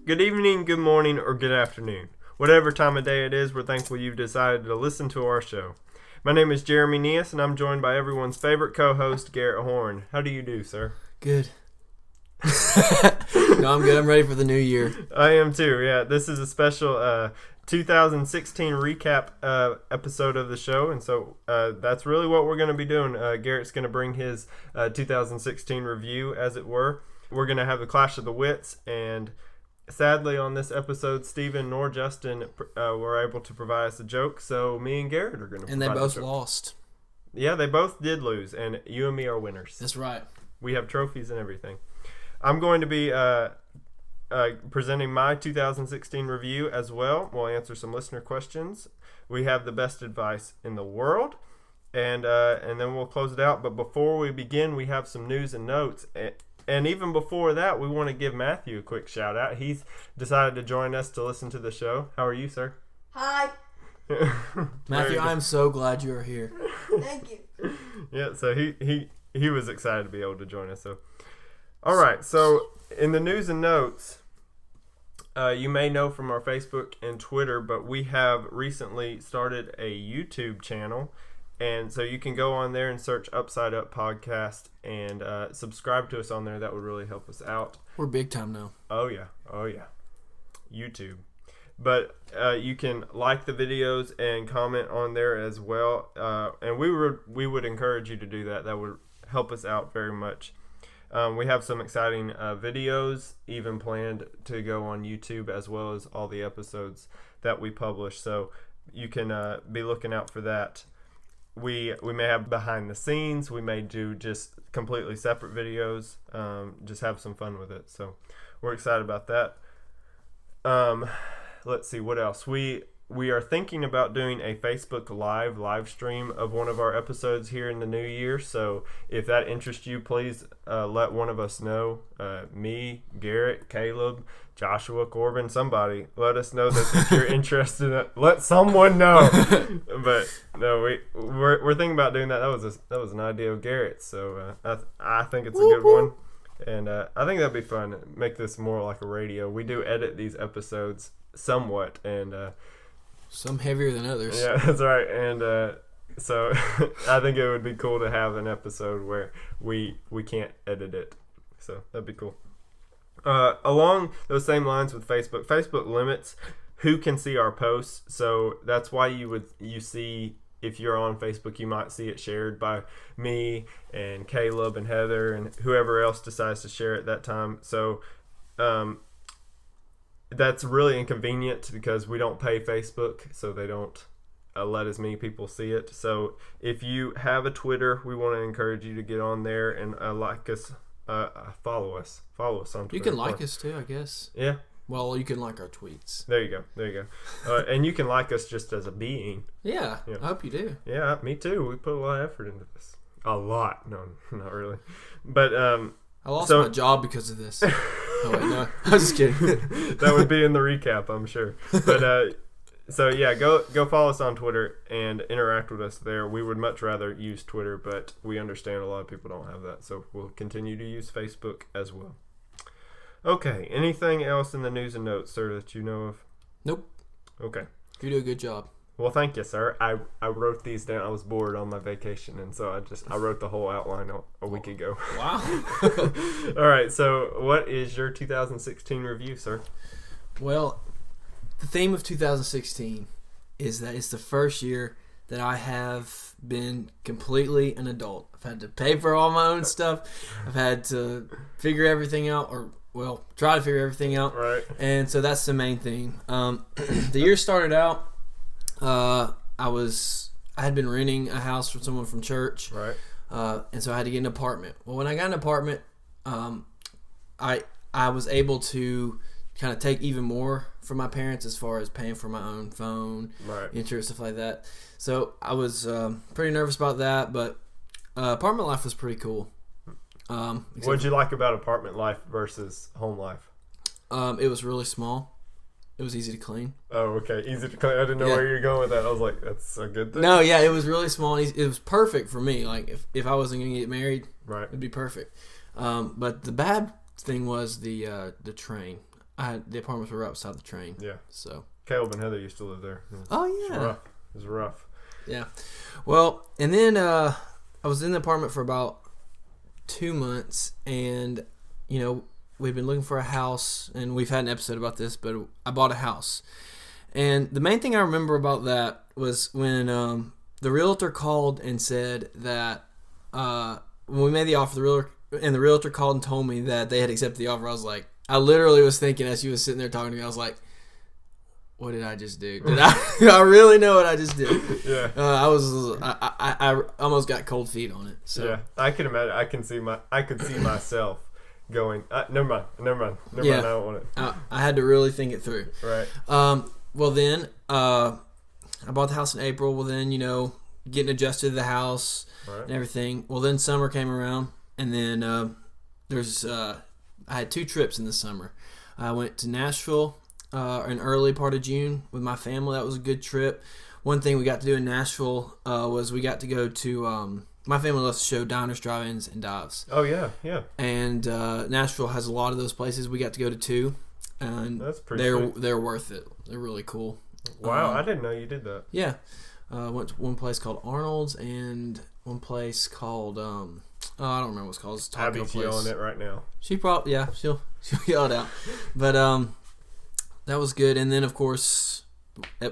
good evening, good morning, or good afternoon. Whatever time of day it is, we're thankful you've decided to listen to our show. My name is Jeremy Neas, and I'm joined by everyone's favorite co-host, Garrett Horn. How do you do, sir? Good. No, I'm good. I'm ready for the new year. I am too, yeah. This is a special 2016 recap episode of the show, and so that's really what we're going to be doing. Garrett's going to bring his 2016 review, as it were. We're going to have the Clash of the Wits, and sadly on this episode, Steven nor Justin were able to provide us a joke, so me and Garrett are going to provide And they both the joke. lost. Yeah, they both did lose, and you and me are winners. That's right. We have trophies and everything. I'm going to be presenting my 2016 review as well. We'll answer some listener questions. We have the best advice in the world, and then we'll close it out. But before we begin, we have some news and notes. And even before that, we want to give Matthew a quick shout out. He's decided to join us to listen to the show. How are you, sir? Hi. Matthew, I'm so glad you are here. Thank you. Yeah, so he was excited to be able to join us. So, all right. So in the news and notes, you may know from our Facebook and Twitter, but we have recently started a YouTube channel. And so you can go on there and search Upside Up Podcast and subscribe to us on there. That would really help us out. We're big time now. Oh, yeah. YouTube. But you can like the videos and comment on there as well. And we would encourage you to do that. That would help us out very much. We have some exciting videos even planned to go on YouTube, as well as all the episodes that we publish. So you can be looking out for that. We may have behind the scenes. We may do just completely separate videos. Just have some fun with it. So we're excited about that. Let's see what else. We are thinking about doing a Facebook live stream of one of our episodes here in the new year. So if that interests you, please let one of us know. Me, Garrett, Caleb, Joshua, Corbin, somebody. Let us know that if you're interested. Let someone know. But no, we're thinking about doing that. That was an idea of Garrett's. So I think it's a good one. And I think that'd be fun. Make this more like a radio. We do edit these episodes somewhat, and some heavier than others. Yeah, that's right. And so I think it would be cool to have an episode where we can't edit it. So that'd be cool. Along those same lines with Facebook limits who can see our posts. So that's why you see, if you're on Facebook, you might see it shared by me and Caleb and Heather and whoever else decides to share it that time. So that's really inconvenient because we don't pay Facebook, so they don't let as many people see it. So if you have a Twitter, we want to encourage you to get on there and like us, follow us on Twitter. You can like us too, I guess. Yeah. Well, you can like our tweets. There you go. And you can like us just as a being. Yeah, I hope you do. Yeah, me too. We put a lot of effort into this. A lot. No, not really. But I lost my job because of this. Oh wait, no, I was just kidding. That would be in the recap, I'm sure. But so yeah, go follow us on Twitter and interact with us there. We would much rather use Twitter, but we understand a lot of people don't have that, so we'll continue to use Facebook as well. Okay, anything else in the news and notes, sir, that you know of? Nope. Okay. You do a good job. Well, thank you, sir. I wrote these down. I was bored on my vacation, and so I wrote the whole outline a week ago. Wow. All right, so what is your 2016 review, sir? Well, the theme of 2016 is that it's the first year that I have been completely an adult. I've had to pay for all my own stuff. I've had to figure everything out, try to figure everything out. Right. And so that's the main thing. The year started out, I had been renting a house from someone from church. Right. And so I had to get an apartment. Well, when I got an apartment, I was able to kind of take even more from my parents as far as paying for my own phone, insurance, stuff like that. So I was pretty nervous about that, but apartment life was pretty cool. What did you like about apartment life versus home life? It was really small. It was easy to clean. Oh, okay. Easy to clean. I didn't know where you were going with that. I was like, that's a good thing. No, yeah, it was really small. It was perfect for me. Like, if I wasn't going to get married, right, it'd be perfect. But the bad thing was the train. the apartments were right beside the train. Yeah. So Caleb and Heather used to live there. Oh yeah. It was rough. Yeah. Well, and then I was in the apartment for about 2 months, and we've been looking for a house, and we've had an episode about this, but I bought a house. And the main thing I remember about that was when the realtor called and said that when we made the offer, the realtor called and told me that they had accepted the offer. I literally was thinking as she was sitting there talking to me, I was like, what did I just do? Did I really know what I just did? Yeah. I almost got cold feet on it. So. Yeah, I can imagine. I could see myself going. Never mind. I don't want it. I had to really think it through. Right. Well then, I bought the house in April. Well then, getting adjusted to the house and everything. Well then, summer came around, and then I had 2 trips in the summer. I went to Nashville. An early part of June with my family. That was a good trip. One thing we got to do in Nashville was we got to go to my family loves to show diners, drive-ins, and dives. Oh yeah. And Nashville has a lot of those places. We got to go to 2, and that's pretty. They're worth it. They're really cool. Wow, I didn't know you did that. Yeah, went to one place called Arnold's and one place called I don't remember what it's called. It's Abby's yelling it right now. She'll yell it out, but that was good. And then, of course,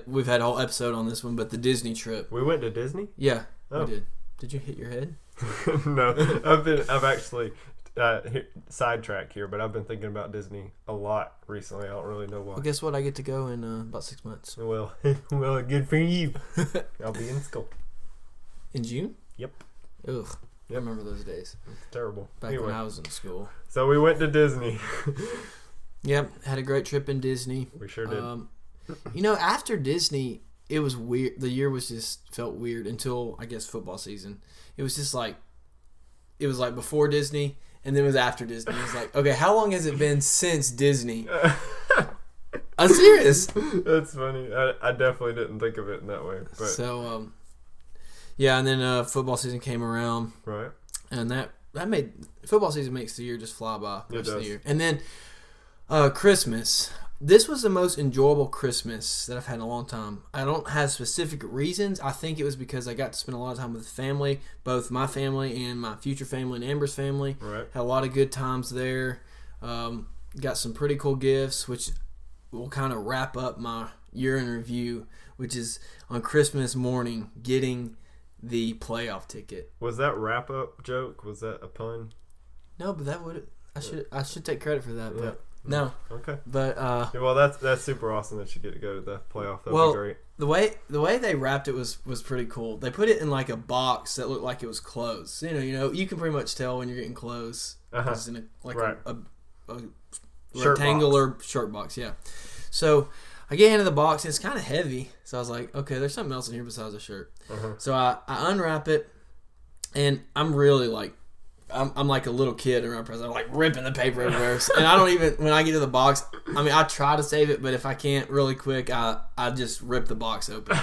we've had a whole episode on this one, but the Disney trip. We went to Disney? Yeah, we did. Did you hit your head? No. I've actually, sidetracked here, but I've been thinking about Disney a lot recently. I don't really know why. Well, guess what? I get to go in about 6 months. Well, good for you. I'll be in school. In June? Yep. Ugh. Yep. I remember those days. It's terrible. Back when I was in school. So we went to Disney. Yep, had a great trip in Disney. We sure did. After Disney, it was weird. The year felt weird until, I guess, football season. It was just it was before Disney, and then it was after Disney. It was like, okay, how long has it been since Disney? I'm serious. That's funny. I definitely didn't think of it in that way. But. So, yeah, and then football season came around. Right. And that made football season makes the year just fly by the rest of the year. And then Christmas. This was the most enjoyable Christmas that I've had in a long time. I don't have specific reasons. I think it was because I got to spend a lot of time with family, both my family and my future family and Amber's family. Right. Had a lot of good times there. Got some pretty cool gifts, which will kind of wrap up my year in review, which is on Christmas morning getting the playoff ticket. Was that wrap up joke? Was that a pun? No, but that would I should take credit for that, but no. Okay. But well, that's super awesome that you get to go to the playoff. That'd be great. The way they wrapped it was pretty cool. They put it in a box that looked like it was closed. You can pretty much tell when you're getting close. It's in a rectangular shirt box. Yeah. So I get into the box and it's kind of heavy. So I was like, okay, there's something else in here besides a shirt. So I unwrap it, and I'm really I'm like a little kid around present. I'm like ripping the paper everywhere. And I don't even, when I get to the box, I try to save it, but if I can't really quick, I just rip the box open.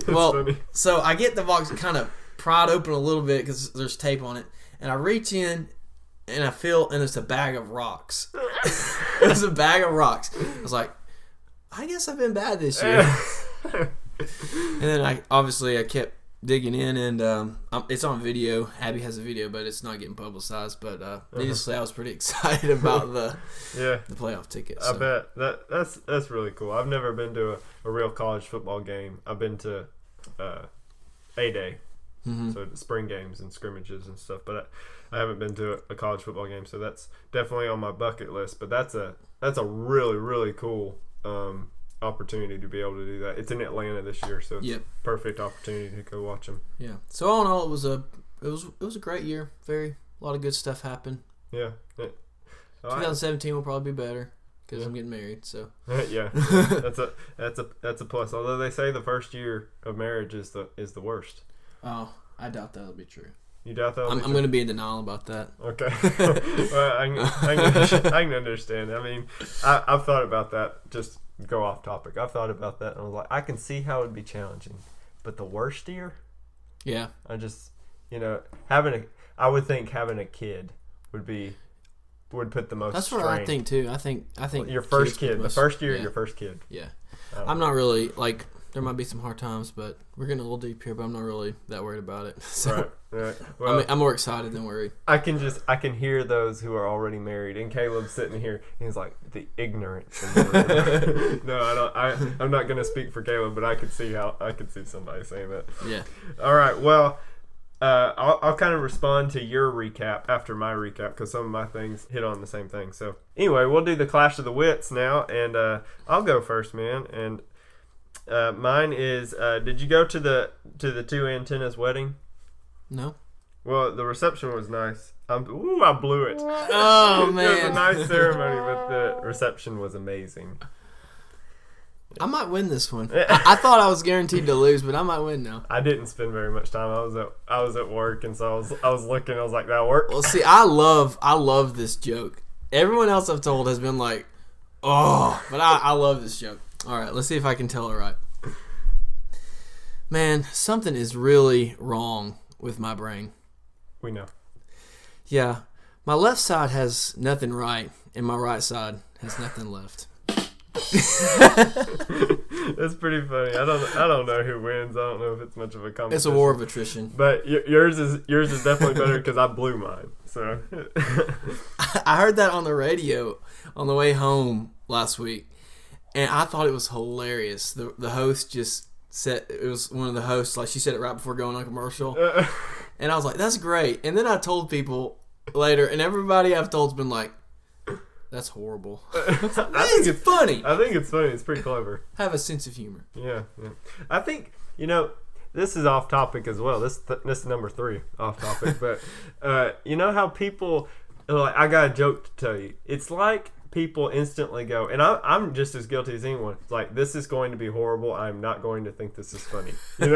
Funny. So I get the box kind of pried open a little bit because there's tape on it. And I reach in and I feel, and it's a bag of rocks. It's a bag of rocks. I was like, I guess I've been bad this year. And then I kept digging in, and it's on video. Abby has a video, but it's not getting publicized. But needless to say, I was pretty excited about the playoff ticket. So. I bet that's really cool. I've never been to a real college football game. I've been to A-Day, so spring games and scrimmages and stuff. But I haven't been to a college football game, so that's definitely on my bucket list. But that's a really, really cool opportunity to be able to do that. It's in Atlanta this year, so it's a perfect opportunity to go watch them. Yeah. So all in all, it was a great year. A lot of good stuff happened. Yeah. 2017 will probably be better because I'm getting married. So yeah, that's a plus. Although they say the first year of marriage is the worst. Oh, I doubt that'll be true. You doubt that? I'm going to be in denial about that. Okay. Well, I can understand. I mean, I've thought about that. Just go off topic. I've thought about that, and I was like, I can see how it would be challenging, but the worst year. Yeah. I just, I would think having a kid would be would put the most. That's what strain. I think too. I think your first kid, the first year, yeah. your first kid. Yeah, I'm not really like. There might be some hard times, but we're getting a little deep here. But I'm not really that worried about it. So, right. Well, I'm more excited than worried. I can hear those who are already married, and Caleb's sitting here. And he's like the ignorance. No, I don't. I'm not gonna speak for Caleb, but I could see somebody saying that. Yeah. All right. Well, I'll kind of respond to your recap after my recap because some of my things hit on the same thing. So anyway, we'll do the Clash of the Wits now, and I'll go first, man. And mine is: did you go to the two antennas wedding? No. Well, the reception was nice. I blew it. Oh man, it was a nice ceremony, but the reception was amazing. I might win this one. I thought I was guaranteed to lose, but I might win now. I didn't spend very much time. I was at work, and so I was looking. I was like, "That worked." Well, see, I love this joke. Everyone else I've told has been like, "Oh," but I love this joke. All right, let's see if I can tell it right. Man, something is really wrong with my brain. We know. Yeah, my left side has nothing right, and my right side has nothing left. That's pretty funny. I don't know who wins. I don't know if it's much of a competition. It's a war of attrition. But yours is definitely better because I blew mine. So I heard that on the radio on the way home last week, and I thought it was hilarious. The host just said, it was one of the hosts, like she said it right before going on commercial, and I was like, "That's great." And then I told people later, and everybody I've told's been like, "That's horrible." It's funny. I think it's funny. It's pretty clever. Have a sense of humor. Yeah. I think, this is off topic as well. This is number 3 off topic. But you know how people, like, I got a joke to tell you. It's like people instantly go, and I'm just as guilty as anyone. It's like, this is going to be horrible. I'm not going to think this is funny. You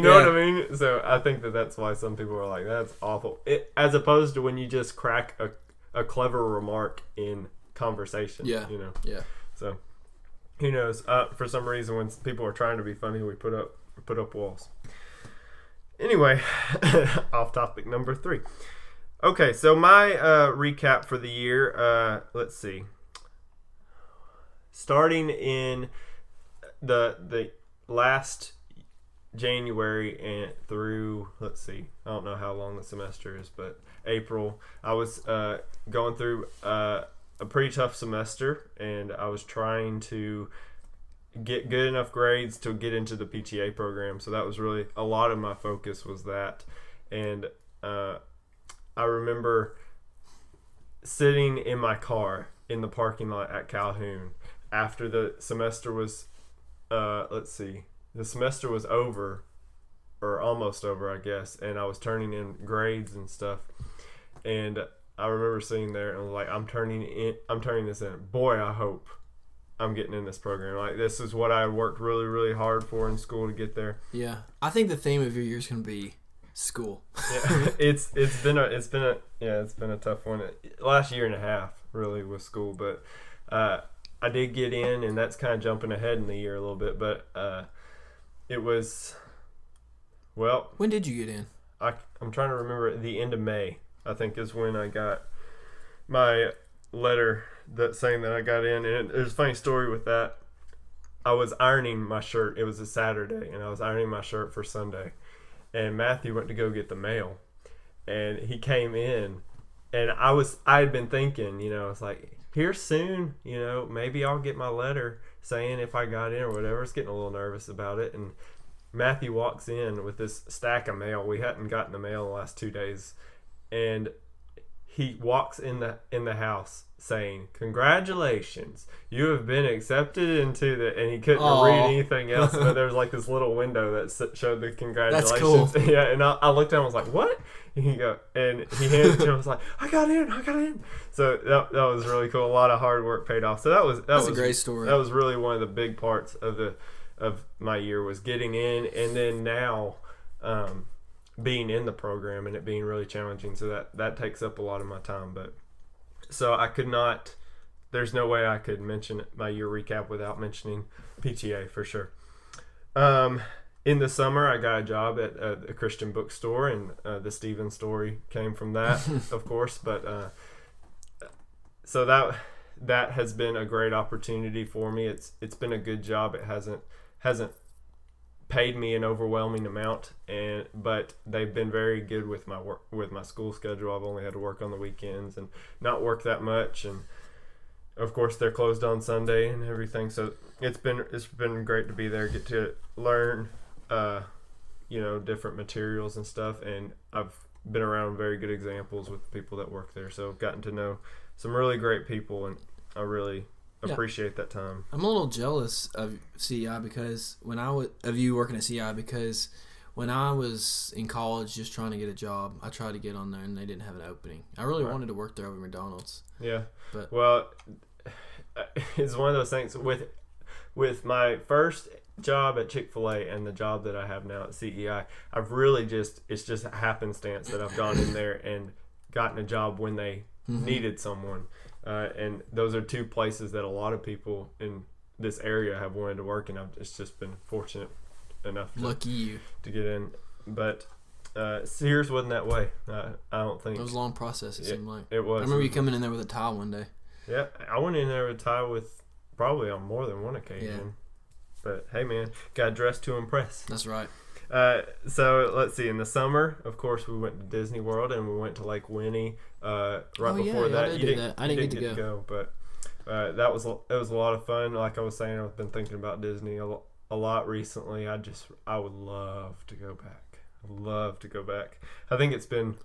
know what I mean? So I think that's why some people are like, that's awful. As opposed to when you just crack a clever remark in conversation. Yeah. Yeah. So who knows? For some reason, when people are trying to be funny, we put up walls. Anyway, off topic number 3. Okay, so my recap for the year. Let's see. Starting in the last January and through, let's see, I don't know how long the semester is, but April, I was going through a pretty tough semester, and I was trying to get good enough grades to get into the PTA program. So that was really a lot of my focus was that. And I remember sitting in my car in the parking lot at Calhoun after the semester was, the semester was over, or almost over, I guess, and I was turning in grades and stuff. And I remember sitting there and was like, I'm turning this in. Boy, I hope I'm getting in this program. Like, this is what I worked really, really hard for in school to get there. Yeah, I think the theme of your year is going to be school. Yeah, it's been a tough one. Last year and a half really with school, but I did get in, and that's kind of jumping ahead in the year a little bit. But it was, well. When did you get in? I'm trying to remember. At the end of May, I think, is when I got my letter saying that I got in. And there's a funny story with that. I was ironing my shirt. It was a Saturday, and I was ironing my shirt for Sunday. And Matthew went to go get the mail, and he came in, and I had been thinking, it's like, here soon, maybe I'll get my letter saying if I got in or whatever. I was getting a little nervous about it, and Matthew walks in with this stack of mail. We hadn't gotten the mail in the last 2 days, and he walks in the house saying, "Congratulations, you have been accepted into the," and he couldn't read anything else, but there was like this little window that showed the congratulations. That's cool. Yeah, and I looked at him and was like, "What?" And he handed it to him. I was like, I got in. So that was really cool. A lot of hard work paid off. So that was a great story. That was really one of the big parts of my year, was getting in, and then now being in the program and it being really challenging. So that takes up a lot of my time. But so I could not, there's no way I could mention my year recap without mentioning PTA for sure. In the summer, I got a job at a Christian bookstore, and the Stephen story came from that, of course. But so that has been a great opportunity for me. It's been a good job. It hasn't paid me an overwhelming amount, but they've been very good with my work, with my school schedule. I've only had to work on the weekends and not work that much, and of course they're closed on Sunday and everything. So it's been great to be there, get to learn different materials and stuff, and I've been around very good examples with the people that work there, so I've gotten to know some really great people, and I really appreciate that time. I'm a little jealous of CEI because of you working at CEI, because when I was in college just trying to get a job, I tried to get on there and they didn't have an opening. I really wanted to work there over McDonald's. Yeah, but well, it's one of those things with my first job at Chick-fil-A and the job that I have now at CEI, I've really it's just a happenstance that I've gone in there and gotten a job when they needed someone. And those are two places that a lot of people in this area have wanted to work, and it's just been fortunate enough to get in. But Sears wasn't that way. I don't think. It was a long process, it seemed like. It was. I remember you coming in there with a tie one day. Yeah, I went in there with a tie with probably on more than one occasion. Yeah. But hey, man, got dressed to impress. That's right. So let's see. In the summer, of course, we went to Disney World and we went to Lake Winnie. Before that, I didn't get to go. But it was a lot of fun. Like I was saying, I've been thinking about Disney a lot recently. I would love to go back. I think it's been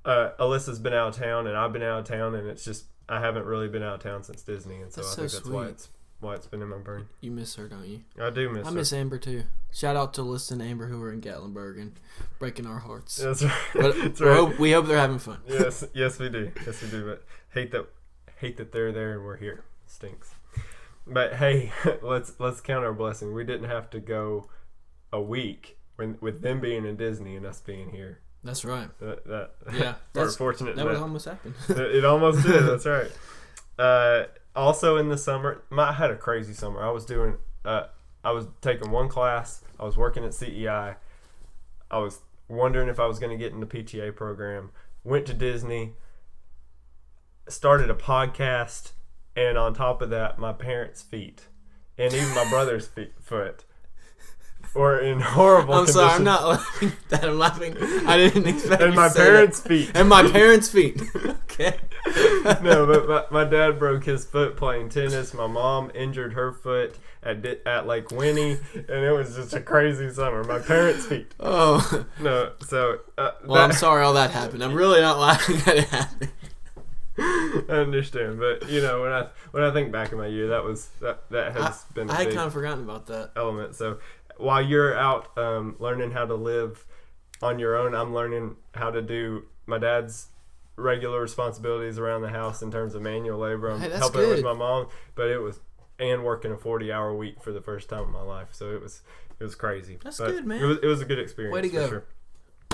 Alyssa's been out of town and I've been out of town, and it's just I haven't really been out of town since Disney, and so I think that's why it's been in my brain. You miss her, don't you? I do miss her. I miss Amber too. Shout out to Alyssa and Amber who are in Gatlinburg and breaking our hearts. That's right. But right. We hope they're having fun. Yes, we do. But hate that they're there and we're here. Stinks. But hey, let's count our blessing. We didn't have to go a week with them being in Disney and us being here. That's right. That's fortunate. That would almost happen. It almost did. That's right. Also in the summer, I had a crazy summer. I was taking one class. I was working at CEI. I was wondering if I was going to get in the PTA program. Went to Disney. Started a podcast. And on top of that, my parents' feet. And even my brother's foot. Or in horrible conditions. I'm sorry, I'm not laughing at that. I'm laughing. I didn't expect and my parents' feet. And my parents' feet. Okay. No, but my dad broke his foot playing tennis. My mom injured her foot at Lake Winnie, and it was just a crazy summer. My parents' feet. Oh. No, so... I'm sorry all that happened. I'm really not laughing at it happening. I understand, but when I think back in my year, that has been. I had kind of forgotten about that element. So while you're out learning how to live on your own, I'm learning how to do my dad's regular responsibilities around the house in terms of manual labor. I'm helping with my mom, but and working a 40-hour week for the first time in my life. So it was crazy. That's good, man. It was a good experience. Way to go. Sure.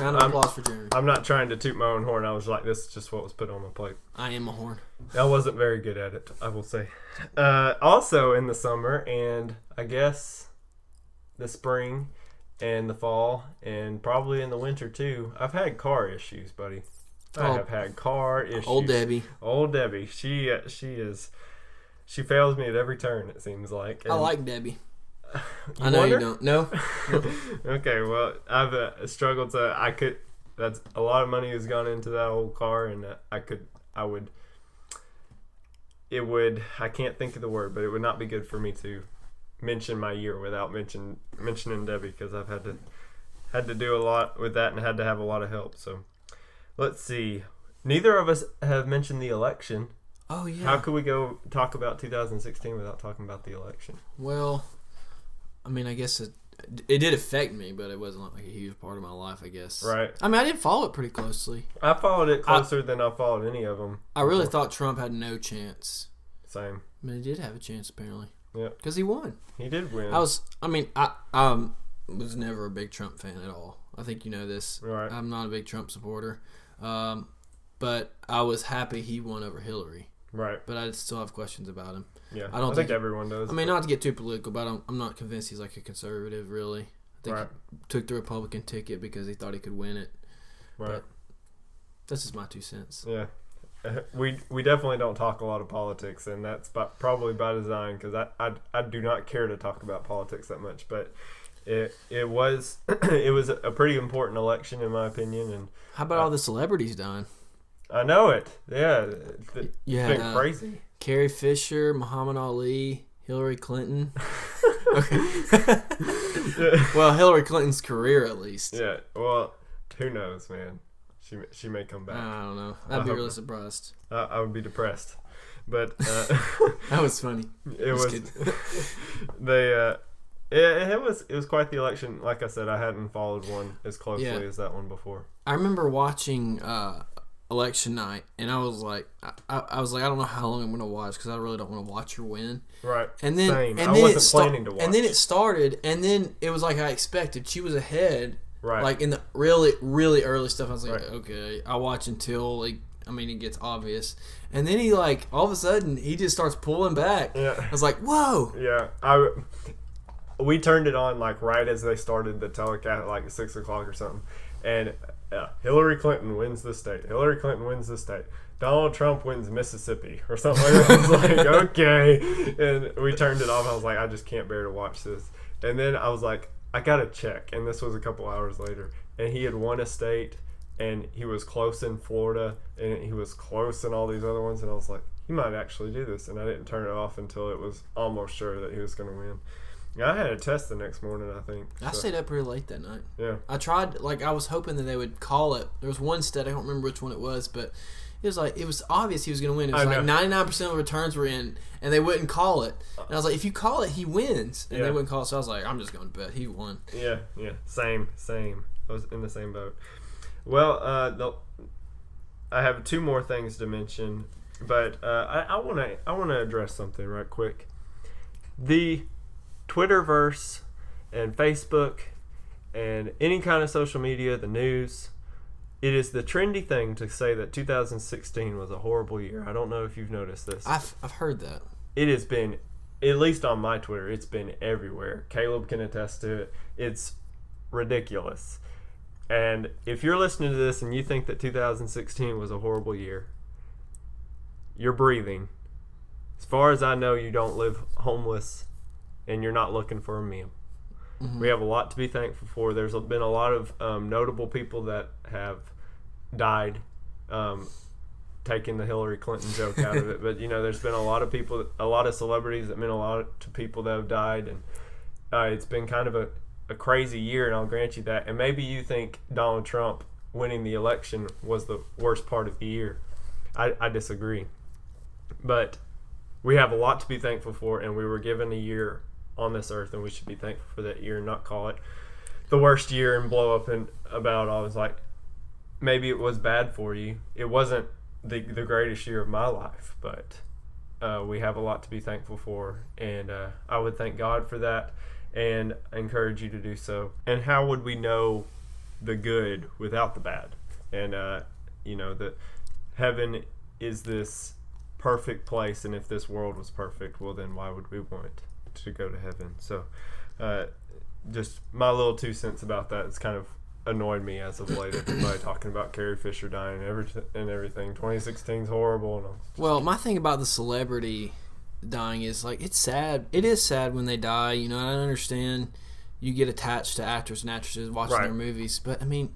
Round of applause for Jeremy. I'm not trying to toot my own horn. I was like, this is just what was put on my plate. I am a horn. I wasn't very good at it, I will say. Also in the summer, and I guess the spring and the fall, and probably in the winter too, I've had car issues, buddy. I have had car issues. Old Debbie. She fails me at every turn, it seems like. And I like Debbie. I know you don't. No. Okay, well, I've struggled to. That's a lot of money has gone into that old car, and I can't think of the word, but it would not be good for me to mention my year without mentioning Debbie, because I've had to do a lot with that and had to have a lot of help. So let's see. Neither of us have mentioned the election. Oh yeah. How could we go talk about 2016 without talking about the election? Well, I mean, I guess it did affect me, but it wasn't like a huge part of my life, I guess. Right. I mean, I did follow it pretty closely. I followed it closer than I followed any of them. I really thought Trump had no chance. Same. I mean, he did have a chance, apparently. Yeah. Because he won. He did win. I was was never a big Trump fan at all. I think you know this. Right. I'm not a big Trump supporter. But I was happy he won over Hillary. Right. But I still have questions about him. Yeah, I think everyone does. I mean, not to get too political, but I'm not convinced he's like a conservative, really. I think he took the Republican ticket because he thought he could win it. Right. But that's just my 2 cents. Yeah. we definitely don't talk a lot of politics, and that's probably by design, because I do not care to talk about politics that much. But it was it was a pretty important election in my opinion. And how about all the celebrities dying? I know it. Yeah, it's been crazy. Carrie Fisher, Muhammad Ali, Hillary Clinton. Well, Hillary Clinton's career at least. Yeah. Well, who knows, man? She may come back. I don't know. I'd be really surprised. I would be depressed, but that was funny. It was. They. It was quite the election. Like I said, I hadn't followed one as closely as that one before. I remember watching election night, and I was like, I don't know how long I'm gonna watch, because I really don't want to watch her win. Right. And then, Same. And I then wasn't planning to watch. And then it started, and then it was like I expected. She was ahead. Right. Like in the really, really early stuff, I was like, right. Okay, I'll watch until it gets obvious. And then he all of a sudden he just starts pulling back. Yeah. I was like, whoa. Yeah. We turned it on like right as they started the telecast, like 6 o'clock or something, and Hillary Clinton wins the state. Hillary Clinton wins the state. Donald Trump wins Mississippi or something like that. I was like, okay. And we turned it off. I was like, I just can't bear to watch this. And then I was like, I gotta check. And this was a couple hours later. And he had won a state, and he was close in Florida, and he was close in all these other ones. And I was like, he might actually do this. And I didn't turn it off until it was almost sure that he was going to win. I had a test the next morning, I think. I stayed up pretty late that night. Yeah. I tried, I was hoping that they would call it. There was one state, I don't remember which one it was, but it was obvious he was going to win. It was 99% of returns were in, and they wouldn't call it. And I was like, if you call it, he wins. And they wouldn't call it, so I was like, I'm just going to bet he won. Yeah. Same. I was in the same boat. Well, I have two more things to mention, but I want to address something right quick. The Twitterverse and Facebook and any kind of social media, the news, it is the trendy thing to say that 2016 was a horrible year. I don't know if you've noticed this. I've heard that. It has been, at least on my Twitter, it's been everywhere. Caleb can attest to it. It's ridiculous. And if you're listening to this and you think that 2016 was a horrible year, you're breathing. As far as I know, you don't live homeless and you're not looking for a meal. Mm-hmm. We have a lot to be thankful for. There's been a lot of notable people that have died, taking the Hillary Clinton joke out of it. But, there's been a lot of people, a lot of celebrities that meant a lot to people that have died. And it's been kind of a crazy year, and I'll grant you that. And maybe you think Donald Trump winning the election was the worst part of the year. I disagree. But we have a lot to be thankful for, and we were given a year on this earth, and we should be thankful for that year and not call it the worst year and blow up and about. I was like, maybe it was bad for you. It wasn't the greatest year of my life, but we have a lot to be thankful for, and I would thank God for that and encourage you to do so. And how would we know the good without the bad? And that heaven is this perfect place, and if this world was perfect, well, then why would we want to go to heaven? So just my little 2 cents about that. It's kind of annoyed me as of late, everybody talking about Carrie Fisher dying and everything. 2016 is horrible. And well, my thing about the celebrity dying is, it's sad. It is sad when they die. I understand you get attached to actors and actresses watching their movies, but other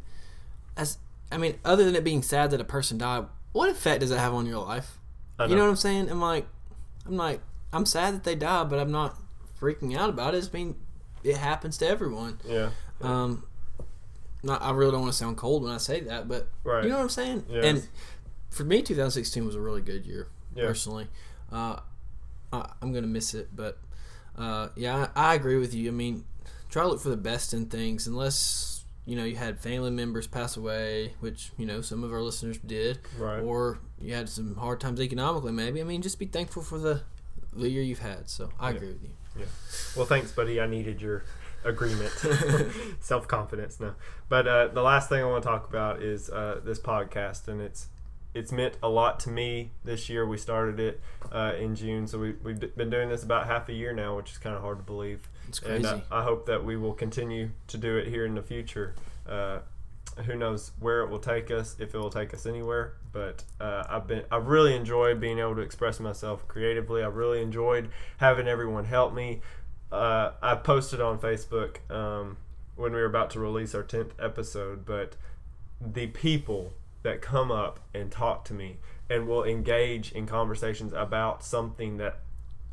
than it being sad that a person died, what effect does it have on your life? You know what I'm saying? I'm sad that they died, but I'm not freaking out about it. It happens to everyone. Yeah. I really don't want to sound cold when I say that, but you know what I'm saying? Yes. And for me, 2016 was a really good year, personally. I'm going to miss it, but I agree with you. Try to look for the best in things, unless you had family members pass away, which some of our listeners did, or you had some hard times economically, maybe. Just be thankful for the year you've had. So I agree with you. Yeah. Well, thanks, buddy. I needed your agreement. Self-confidence. No, but the last thing I want to talk about is this podcast, and it's meant a lot to me this year. We started it in June, so we've been doing this about half a year now, which is kind of hard to believe. It's crazy. And I hope that we will continue to do it here in the future. Who knows where it will take us, if it will take us anywhere. But I've really enjoyed being able to express myself creatively. I've really enjoyed having everyone help me. I posted on Facebook when we were about to release our 10th episode, but the people that come up and talk to me and will engage in conversations about something that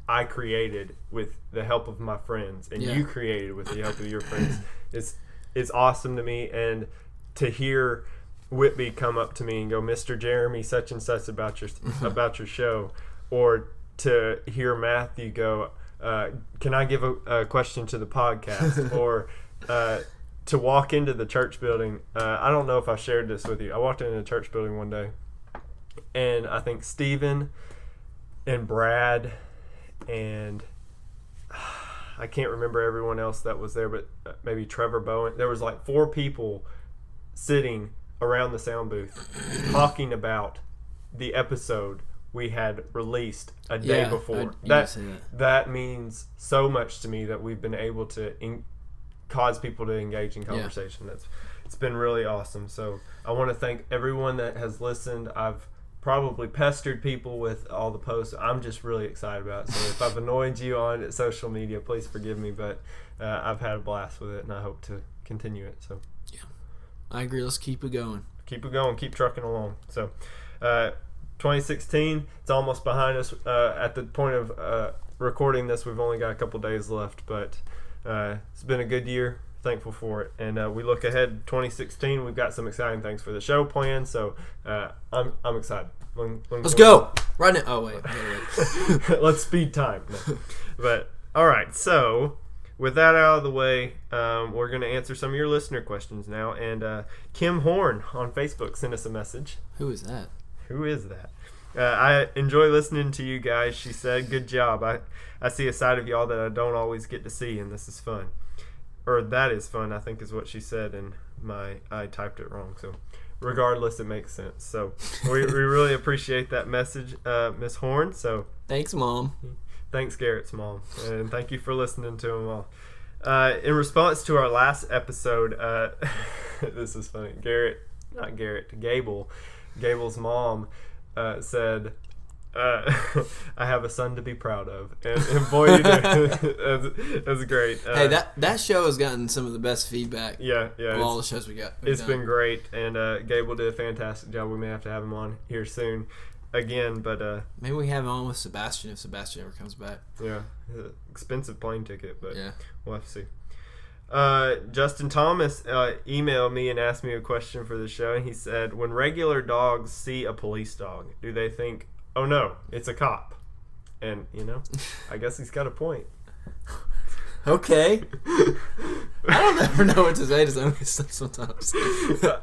I created with the help of my friends and you created with the help of your friends, it's awesome to me. And to hear Whitby come up to me and go, Mr. Jeremy such and such about your show, or to hear Matthew go, can I give a question to the podcast, or to walk into the church building. I don't know if I shared this with you. I walked into the church building one day, and I think Steven and Brad and I can't remember everyone else that was there, but maybe Trevor Bowen. There was like 4 people sitting around the sound booth talking about the episode we had released a day before. That means so much to me that we've been able to cause people to engage in conversation. It's been really awesome. So I want to thank everyone that has listened. I've probably pestered people with all the posts. I'm just really excited about it. So if I've annoyed you on social media, please forgive me, but I've had a blast with it, and I hope to continue it. So yeah, I agree. Let's keep it going. Keep trucking along. So 2016, it's almost behind us. At the point of recording this, we've only got a couple days left, but it's been a good year. Thankful for it, and we look ahead 2016. We've got some exciting things for the show planned, so I'm excited. Let's go right now. Oh wait. Let's speed time. No. But all right, so with that out of the way, we're going to answer some of your listener questions now. And Kim Horn on Facebook sent us a message. Who is that? I enjoy listening to you guys. She said, "Good job. I see a side of y'all that I don't always get to see, and this is fun." Or that is fun, I think is what she said, and I typed it wrong. So regardless, it makes sense. So we really appreciate that message, Miss Horn. So thanks, Mom. Thanks, Garrett's mom. And thank you for listening to them all. In response to our last episode, this is funny. Gable's mom said, I have a son to be proud of, and boy, you do. That's great. Hey, that show has gotten some of the best feedback. Yeah. Of all the shows we got. It's been great, and Gable did a fantastic job. We may have to have him on here soon, again, but maybe we have him on with Sebastian if Sebastian ever comes back. Yeah, expensive plane ticket, but yeah, we'll have to see. Justin Thomas emailed me and asked me a question for the show, and he said, when regular dogs see a police dog, do they think, oh no, it's a cop? And, I guess he's got a point. Okay. I don't ever know what to say to some stuff sometimes.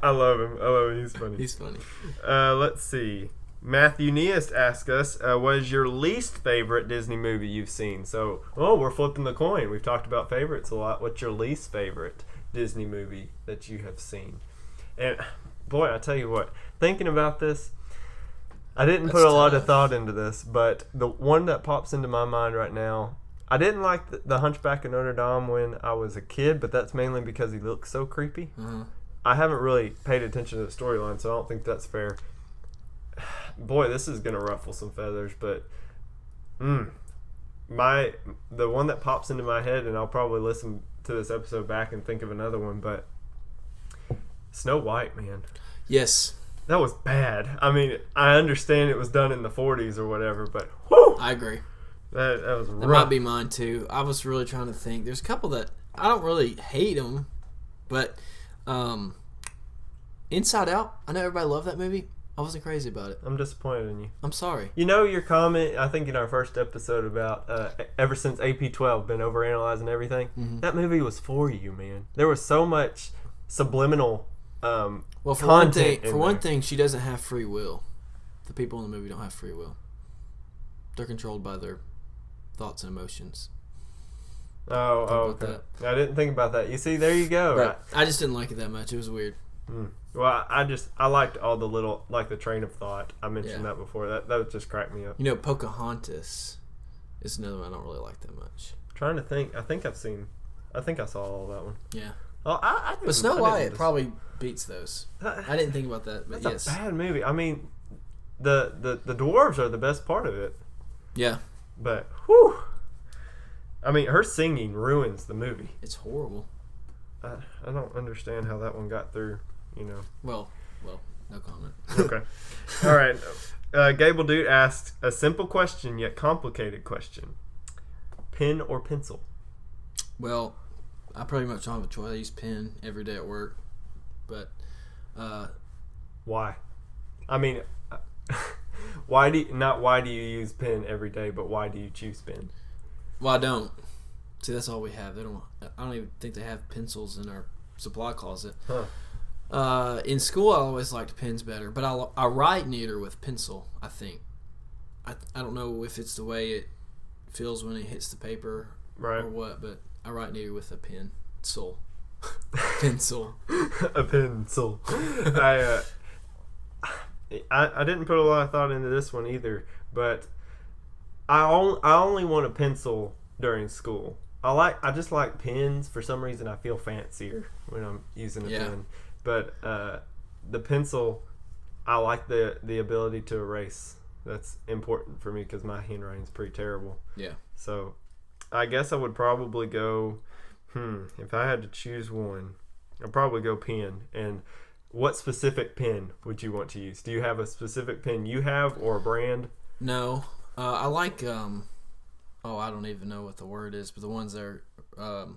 I love him. He's funny. Let's see. Matthew Neist asked us, what is your least favorite Disney movie you've seen? So, we're flipping the coin. We've talked about favorites a lot. What's your least favorite Disney movie that you have seen? And, boy, I tell you what, thinking about this, I didn't put a lot of thought into this, but the one that pops into my mind right now, I didn't like the Hunchback of Notre Dame when I was a kid, but that's mainly because he looks so creepy. Uh-huh. I haven't really paid attention to the storyline, so I don't think that's fair. Boy, this is going to ruffle some feathers, but the one that pops into my head, and I'll probably listen to this episode back and think of another one, but Snow White, man. Yes. That was bad. I mean, I understand it was done in the 40s or whatever, but whew, I agree. That was rough. That might be mine too. I was really trying to think. There's a couple that I don't really hate them, but Inside Out, I know everybody loved that movie. I wasn't crazy about it. I'm disappointed in you. I'm sorry. Your comment, I think in our first episode about ever since AP12 been overanalyzing everything, that movie was for you, man. There was so much subliminal for content one thing, she doesn't have free will. The people in the movie don't have free will. They're controlled by their thoughts and emotions. Okay. I didn't think about that. You see, there you go. But I just didn't like it that much. It was weird. Well, I liked all the little, like the train of thought. I mentioned that before. That would just crack me up. Pocahontas is another one I don't really like that much. I'm trying to think. I think I saw all that one. Yeah. Oh, but Snow White probably beats those. I didn't think about that, but that's a bad movie. I mean, the dwarves are the best part of it. Yeah. But whew, I mean, her singing ruins the movie. It's horrible. I don't understand how that one got through. Well, no comment. Okay. All right. Gable Dude asked a simple question yet complicated question: pen or pencil? Well, I pretty much don't have a choice. I use pen every day at work, but why? I mean, why do you use pen every day, but why do you choose pen? Well, I don't. See, that's all we have. I don't even think they have pencils in our supply closet. Huh. In school, I always liked pens better, but I write neater with pencil. I think. I don't know if it's the way it feels when it hits the paper or what, but I write neater with a pen. Pencil. A pencil. I didn't put a lot of thought into this one either, but I only want a pencil during school. I just like pens. For some reason, I feel fancier when I'm using a pen. But the pencil, I like the ability to erase. That's important for me because my handwriting's pretty terrible. Yeah. So I guess I would probably go, if I had to choose one, I'd probably go pen. And what specific pen would you want to use? Do you have a specific pen you have or a brand? No. I like, I don't even know what the word is, but the ones that are,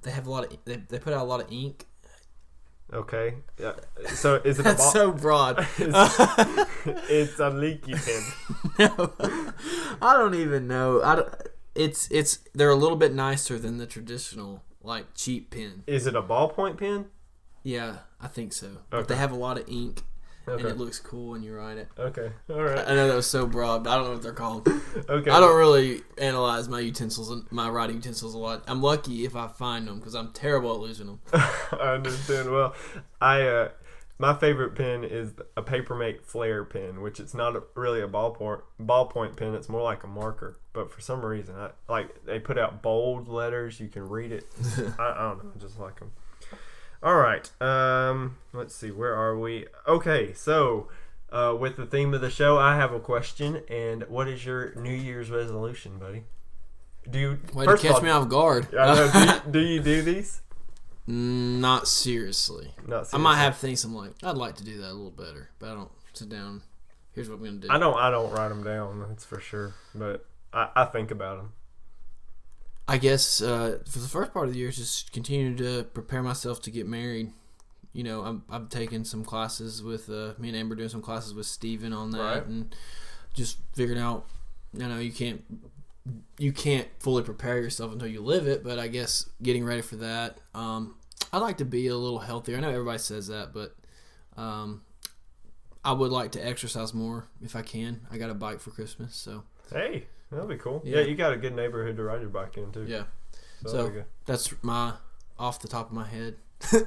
they have a lot of, they put out a lot of ink. Okay. So is it That's so broad. It's a leaky pen. No. I don't even know. It's they're a little bit nicer than the traditional like cheap pen. Is it a ballpoint pen? Yeah, I think so. Okay. But they have a lot of ink. Okay. And it looks cool when you write it. Okay, all right. I know that was so broad, but I don't know what they're called. Okay. I don't really analyze my utensils and my writing utensils a lot. I'm lucky if I find them because I'm terrible at losing them. I understand. Well, my favorite pen is a Papermate Flare pen, which it's not really a ballpoint pen. It's more like a marker. But for some reason, they put out bold letters. You can read it. I don't know. I just like them. All right. Let's see. Where are we? Okay. So, with the theme of the show, I have a question. And what is your New Year's resolution, buddy? Way to catch me off guard. Do you do these? Not seriously. I might have things I'm like, I'd like to do that a little better, but I don't sit down. Here's what I'm gonna do. I don't write them down. That's for sure. But I think about them. I guess for the first part of the year, just continue to prepare myself to get married. I'm taking some classes with me and Amber doing some classes with Steven on that, and just figuring out. You can't fully prepare yourself until you live it, but I guess getting ready for that. I'd like to be a little healthier. I know everybody says that, but I would like to exercise more if I can. I got a bike for Christmas, so. Hey, that'll be cool. Yeah, you got a good neighborhood to ride your bike in, too. Yeah. So that's my off the top of my head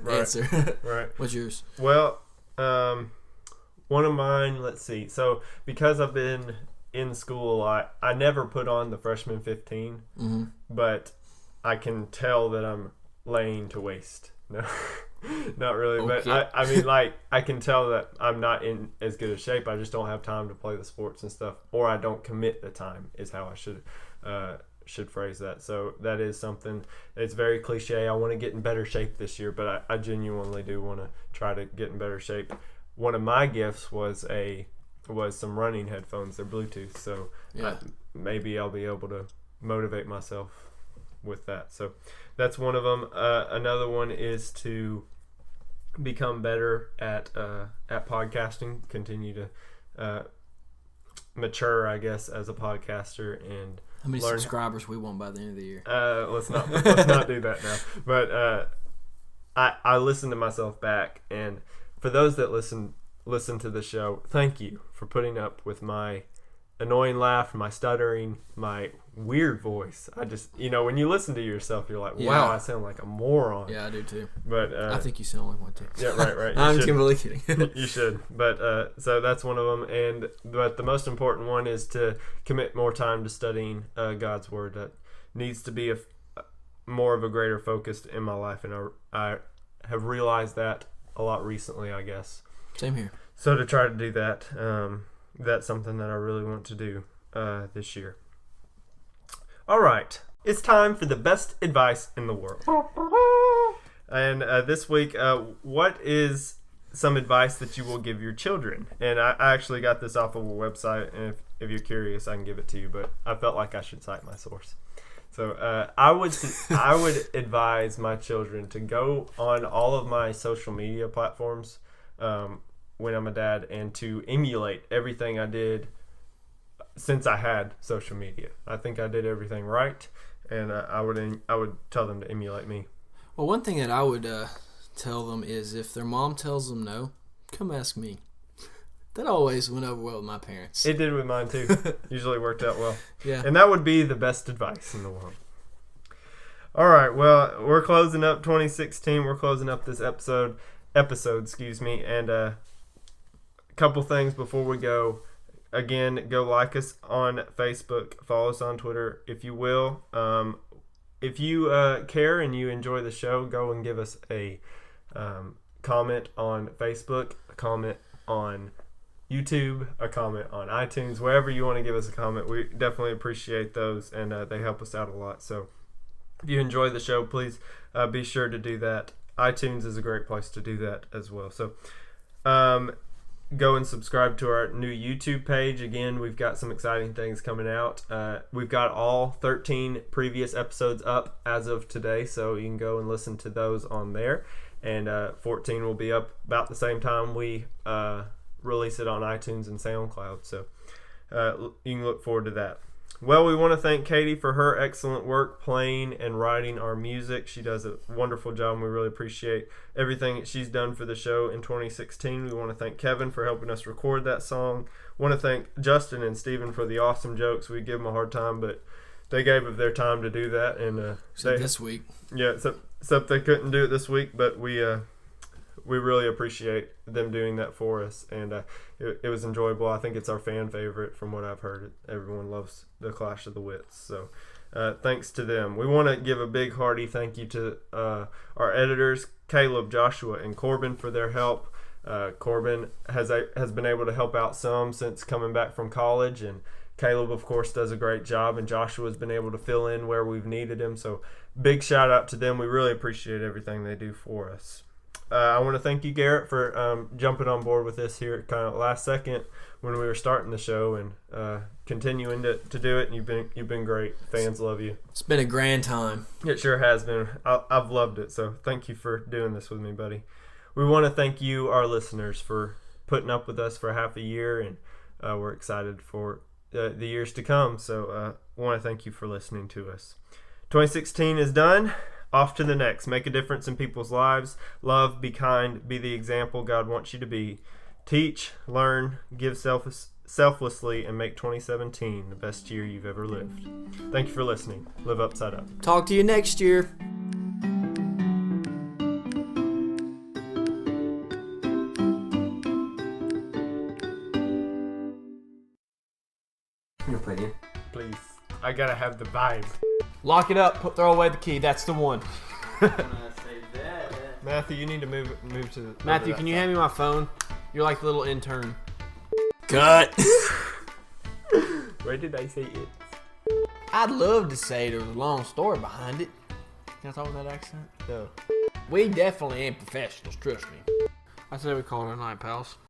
answer. Right. What's yours? Well, one of mine, let's see. So because I've been in school a lot, I never put on the freshman 15, but I can tell that I'm laying to waste. No, not really. Okay. But I mean, I can tell that I'm not in as good a shape. I just don't have time to play the sports and stuff, or I don't commit the time is how I should phrase that. So that is something. It's very cliche. I want to get in better shape this year, but I genuinely do want to try to get in better shape. One of my gifts was some running headphones. They're Bluetooth, so maybe I'll be able to motivate myself with that. So that's one of them. Another one is to become better at podcasting, continue to mature, I guess, as a podcaster. And how many subscribers we want by the end of the year? Let's not do that now. But I listen to myself back, and for those that listen to the show, thank you for putting up with my annoying laugh, my stuttering, my weird voice. I just, when you listen to yourself, you're like, wow, I sound like a moron. Yeah, I do too. But I think you sound like one too. Yeah, right. I'm completely kidding. You should. But so that's one of them. But the most important one is to commit more time to studying God's Word. That needs to be more of a greater focus in my life, and I have realized that a lot recently, I guess. Same here. So to try to do that, that's something that I really want to do this year. All right, it's time for the best advice in the world. And this week, what is some advice that you will give your children? And I actually got this off of a website, and if you're curious, I can give it to you, but I felt like I should cite my source. So I would advise my children to go on all of my social media platforms when I'm a dad, and to emulate everything I did since I had social media. I think I did everything right, and I would tell them to emulate me. Well, one thing that I would tell them is, if their mom tells them no, come ask me. That always went over well with my parents. It did with mine too. Usually worked out well. Yeah. And that would be the best advice in the world. All right. Well, we're closing up 2016. We're closing up this episode, and a couple things before we go. Again, go like us on Facebook, follow us on Twitter, if you will. If you care and you enjoy the show, go and give us a comment on Facebook, a comment on YouTube, a comment on iTunes, wherever you want to give us a comment. We definitely appreciate those, and they help us out a lot. So if you enjoy the show, please be sure to do that. iTunes is a great place to do that as well. So go and subscribe to our new YouTube page. Again, we've got some exciting things coming out. We've got all 13 previous episodes up as of today, so you can go and listen to those on there. And 14 will be up about the same time we release it on iTunes and SoundCloud. So you can look forward to that. Well, we want to thank Katie for her excellent work playing and writing our music. She does a wonderful job, and we really appreciate everything that she's done for the show in 2016. We want to thank Kevin for helping us record that song. Want to thank Justin and Stephen for the awesome jokes. We give them a hard time, but they gave of their time to do that. And this week. Yeah, except they couldn't do it this week, but we really appreciate them doing that for us, and it was enjoyable. I think it's our fan favorite from what I've heard. Everyone loves the Clash of the Wits, so thanks to them. We want to give a big hearty thank you to our editors, Caleb, Joshua, and Corbin, for their help. Corbin has been able to help out some since coming back from college, and Caleb, of course, does a great job, and Joshua's been able to fill in where we've needed him, so big shout out to them. We really appreciate everything they do for us. I want to thank you, Garrett, for jumping on board with this here kind of last second when we were starting the show, and continuing to do it. And you've been great. Fans love you. It's been a grand time. It sure has been. I've loved it. So thank you for doing this with me, buddy. We want to thank you, our listeners, for putting up with us for half a year, and we're excited for the years to come. So I want to thank you for listening to us. 2016 is done. Off to the next. Make a difference in people's lives. Love, be kind, be the example God wants you to be. Teach, learn, give selflessly, and make 2017 the best year you've ever lived. Thank you for listening. Live upside up. Talk to you next year. You're playing. Please. I gotta have the vibe. Lock it up. Throw away the key. That's the one. Matthew, you need to move to the... Matthew, can you hand me my phone? You're like the little intern. Cut. Where did I say it? I'd love to say there's a long story behind it. Can I talk with that accent? No. We definitely ain't professionals, trust me. I say we call it a night, pals.